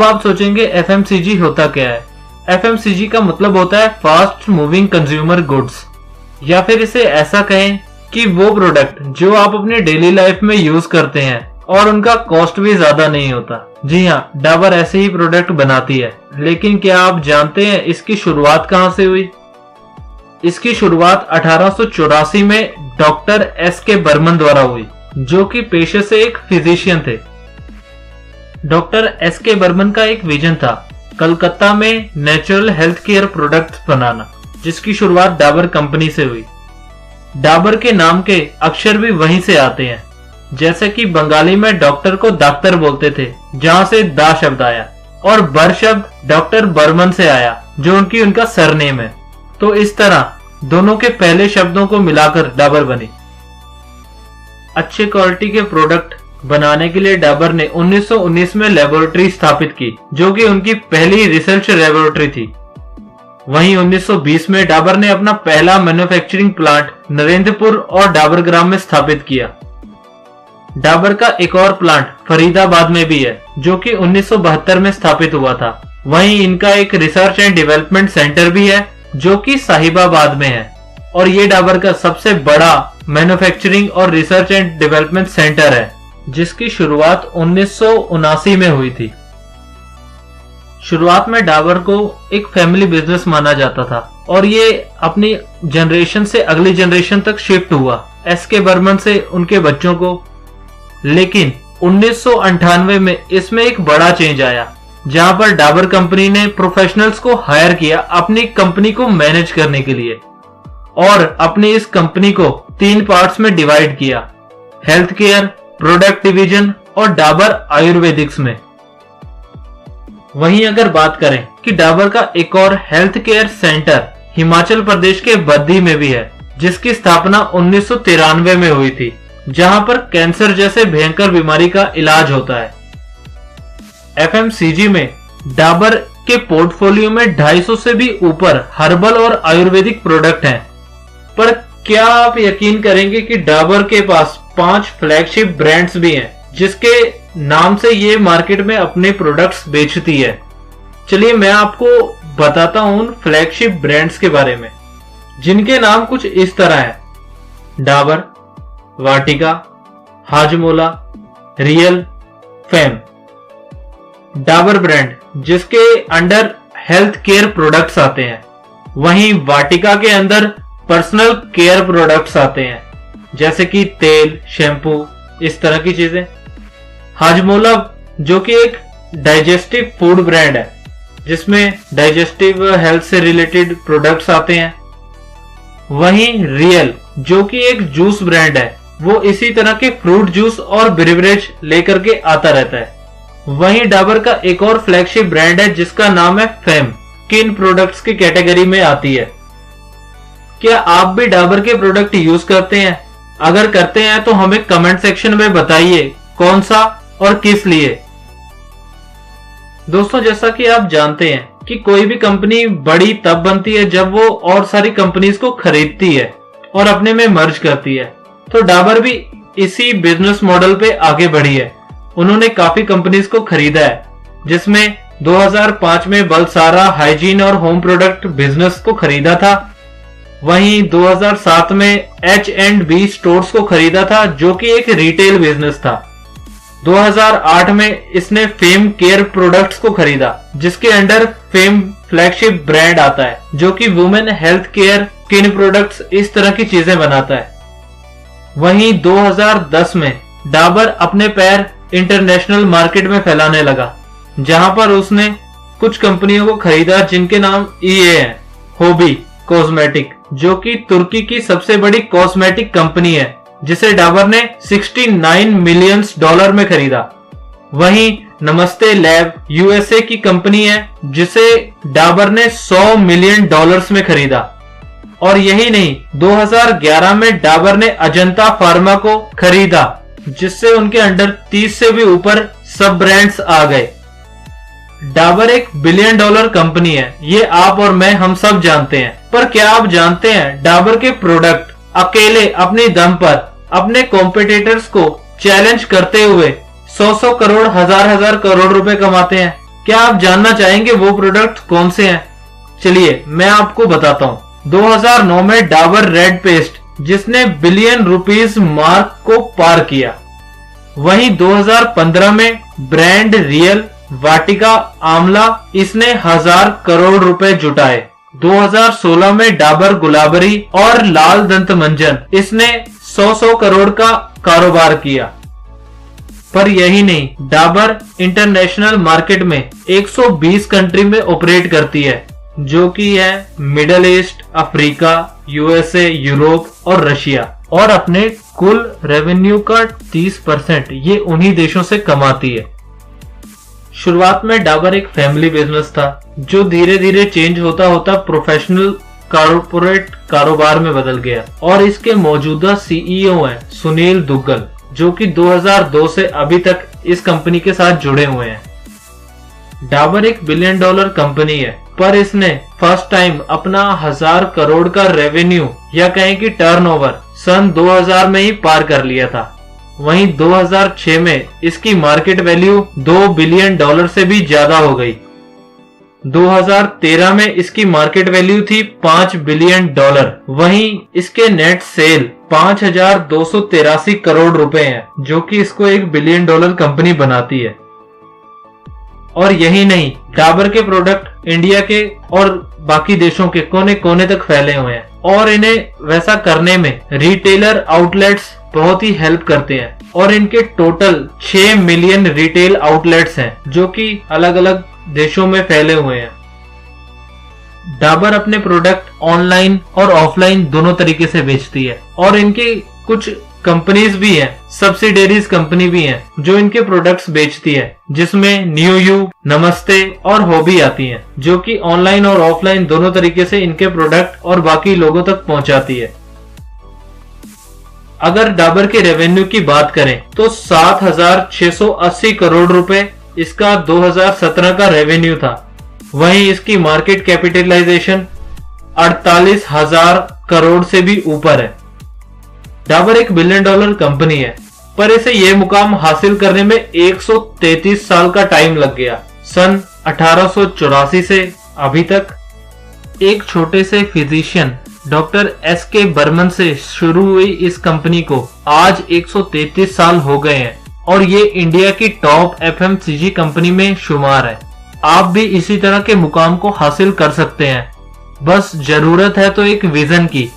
तो आप सोचेंगे एफएमसीजी होता क्या है। एफएमसीजी का मतलब होता है फास्ट मूविंग कंज्यूमर गुड्स, या फिर इसे ऐसा कहें कि वो प्रोडक्ट जो आप अपने डेली लाइफ में यूज करते हैं और उनका कॉस्ट भी ज्यादा नहीं होता। जी हाँ, डाबर ऐसे ही प्रोडक्ट बनाती है। लेकिन क्या आप जानते हैं इसकी शुरुआत कहां से हुई? इसकी शुरुआत 1884 में डॉक्टर एस.के. बर्मन द्वारा हुई, जो कि पेशे से एक फिजिशियन थे। Doctor S K. बर्मन का एक विजन था कलकत्ता में नेचुरल हेल्थ केयर प्रोडक्ट्स बनाना, जिसकी शुरुआत डाबर कंपनी से हुई। डाबर के नाम के अक्षर भी वहीं से आते हैं, जैसे कि बंगाली में डॉक्टर को डाक्टर बोलते थे, जहां से दा शब्द आया, और बर शब्द डॉक्टर बर्मन से आया, जो उनका सरनेम है। तो इस तरह दोनों के पहले शब्दों को मिलाकर डाबर बनी। अच्छे क्वालिटी के प्रोडक्ट बनाने के लिए डाबर ने 1919 में लेबोरेटरी स्थापित की, जो कि उनकी पहली रिसर्च लेबोरेटरी थी। वहीं 1920 में डाबर ने अपना पहला मैन्युफैक्चरिंग प्लांट नरेंद्रपुर और डाबरग्राम में स्थापित किया। डाबर का एक और प्लांट फरीदाबाद में भी है, जो कि 1972 में स्थापित हुआ था। वहीं इनका एक रिसर्च एंड डेवलपमेंट सेंटर भी है, जो कि साहिबाबाद में है, और ये डाबर का सबसे बड़ा मैन्युफैक्चरिंग और रिसर्च एंड डेवलपमेंट सेंटर है, जिसकी शुरुआत 1979 में हुई थी। शुरुआत में डाबर को एक फैमिली बिजनेस माना जाता था और ये अपनी जनरेशन से अगली जनरेशन तक शिफ्ट हुआ, एस.के. बर्मन से उनके बच्चों को। लेकिन 1998 में इसमें एक बड़ा चेंज आया, जहां पर डाबर कंपनी ने प्रोफेशनल्स को हायर किया अपनी कंपनी को मैनेज करने के लिए, और अपनी इस कंपनी को 3 पार्ट्स में डिवाइड किया, हेल्थ केयर, प्रोडक्ट डिवीजन और डाबर आयुर्वेदिक्स में। वहीं अगर बात करें कि डाबर का एक और health care centre Himachal Pradesh के बद्दी में भी है, जिसकी स्थापना 1993 में हुई थी, जहां पर कैंसर जैसे भयंकर बीमारी का इलाज होता है। एफएमसीजी में डाबर के पोर्टफोलियो में 250 से भी ऊपर हर्बल और आयुर्वेदिक प्रोडक्ट हैं। पर क्या आप यकीन करेंगे कि डाबर के पास 5 फ्लैगशिप ब्रांड्स भी हैं, जिसके नाम से ये मार्केट में अपने प्रोडक्ट्स बेचती है। चलिए मैं आपको बताता हूं उन फ्लैगशिप ब्रांड्स के बारे में, जिनके नाम कुछ इस तरह है: Dabur, Vatika, Hajmola, real, fem. Dabur brand जिसके अंडर हेल्थ केयर प्रोडक्ट्स आते हैं, वहीं वाटिका के अंदर पर्सनल केयर प्रोडक्ट्स आते हैं, जैसे कि तेल, शैम्पू, इस तरह की चीजें। हाजमोला जो कि एक डाइजेस्टिव फूड ब्रांड है, जिसमें डाइजेस्टिव हेल्थ से रिलेटेड प्रोडक्ट्स आते हैं। वहीं रियल जो कि एक जूस ब्रांड है, वो इसी तरह के फ्रूट जूस और बेवरेज लेकर के आता रहता है। वहीं डाबर का एक और फ्लैगशिप ब्रांड है, जिसका नाम है फेम, किन प्रोडक्ट्स की कैटेगरी में आती है। क्या आप भी डाबर के प्रोडक्ट यूज करते हैं? अगर करते हैं तो हमें कमेंट सेक्शन में बताइए कौन सा और किस लिए। दोस्तों, जैसा कि आप जानते हैं कि कोई भी कंपनी बड़ी तब बनती है जब वो और सारी कंपनीज को खरीदती है और अपने में मर्ज करती है। तो डाबर भी इसी बिजनेस मॉडल पे आगे बढ़ी है। उन्होंने काफी कंपनीज को खरीदा है, जिसमें 2005 में बलसारा हाइजीन और होम प्रोडक्ट बिजनेस को खरीदा था। वहीं 2007 में H&B स्टोर्स को खरीदा था, जो कि एक रिटेल बिजनेस था। 2008 में इसने फेम केयर प्रोडक्ट्स को खरीदा, जिसके अंडर फेम फ्लैगशिप ब्रांड आता है, जो कि women health care, skin products, इस तरह की चीजें बनाता है। वहीं 2010 में डाबर अपने पैर इंटरनेशनल मार्केट में फैलाने लगा, जहां पर उसने कुछ कंपनियों को खरीदा, जिनके नाम ये है: होबी कॉस्मेटिक, जो कि तुर्की की सबसे बड़ी कॉस्मेटिक कंपनी है, जिसे डाबर ने $69 मिलियन में खरीदा। वहीं नमस्ते लैब यूएसए की कंपनी है, जिसे डाबर ने $100 मिलियन में खरीदा। और यही नहीं, 2011 में डाबर ने अजंता फार्मा को खरीदा, जिससे उनके अंडर 30 से भी ऊपर सब ब्रांड्स आ गए। डाबर एक $1 बिलियन कंपनी है, ये आप और मैं हम सब जानते हैं। पर क्या आप जानते हैं डाबर के प्रोडक्ट अकेले अपनी दम पर अपने कॉम्पिटिटर्स को चैलेंज करते हुए 100 करोड़, हजार करोड़ रुपए कमाते हैं? क्या आप जानना चाहेंगे वो प्रोडक्ट कौन से हैं? चलिए मैं आपको बताता हूं। 2009 में डाबर रेड पेस्ट जिसने बिलियन रुपीस मार्क को पार किया। वहीं 2015 में ब्रांड रियल वाटिका आंवला इसने 1000 करोड़ रुपए जुटाए। 2016 में डाबर गुलाबरी और लाल दंत मंजन इसने 100 करोड़ का कारोबार किया। पर यही नहीं, डाबर इंटरनेशनल मार्केट में 120 कंट्री में ऑपरेट करती है, जो कि है middle east, Africa, USA, Europe और रशिया। और अपने कुल रेवेन्यू का 30% ये उन्हीं देशों से कमाती है। शुरुआत में डाबर एक फैमिली बिजनेस था, जो धीरे धीरे चेंज होता होता प्रोफेशनल कॉर्पोरेट कारोबार में बदल गया। और इसके मौजूदा सीईओ हैं सुनील दुग्गल, जो कि 2002 से अभी तक इस कंपनी के साथ जुड़े हुए हैं। डाबर एक $1 बिलियन कंपनी है, पर इसने फर्स्ट टाइम अपना 1000 करोड़ का रेवेन्यू या कहें कि टर्नओवर सन 2000 में ही पार कर लिया था। वहीं 2006 में इसकी मार्केट वैल्यू $2 बिलियन से भी ज्यादा हो गई। 2013 में इसकी मार्केट वैल्यू थी $5 बिलियन। वहीं इसके नेट सेल 5283 करोड़ रुपए हैं, जो कि इसको $1 बिलियन कंपनी बनाती है। और यही नहीं, डाबर के प्रोडक्ट इंडिया के और बाकी देशों के कोने कोने तक फैले हुए हैं, और इन्हें वैसा करने में रिटेलर आउटलेट्स बहुत ही हेल्प करते हैं। और इनके टोटल 6 मिलियन रिटेल आउटलेट्स हैं, जो कि अलग अलग देशों में फैले हुए हैं। डाबर अपने प्रोडक्ट ऑनलाइन और ऑफलाइन दोनों तरीके से बेचती है, और इनके कुछ कंपनीज भी हैं, सब्सिडरीज कंपनी भी हैं, जो इनके प्रोडक्ट्स बेचती है, जिसमें न्यू यू, नमस्ते और हॉबी आती हैं, जो कि ऑनलाइन और ऑफलाइन दोनों तरीके से इनके प्रोडक्ट और बाकी लोगों तक पहुंचाती है। अगर डाबर के रेवेन्यू की बात करें तो 7680 करोड़ रुपए इसका 2017 का रेवेन्यू था। वहीं इसकी मार्केट कैपिटलाइजेशन 48,000 करोड़ से भी ऊपर है। डाबर एक $1 बिलियन कंपनी है, पर इसे यह मुकाम हासिल करने में 133 साल का टाइम लग गया। सन 1884 से अभी तक एक छोटे से फिजिशियन डॉक्टर एस.के. बर्मन से शुरू हुई इस कंपनी को आज 133 साल हो गए हैं, और ये इंडिया की टॉप एफएमसीजी कंपनी में शुमार है। आप भी इसी तरह के मुकाम को हासिल कर सकते हैं, बस जरूरत है तो एक विजन की,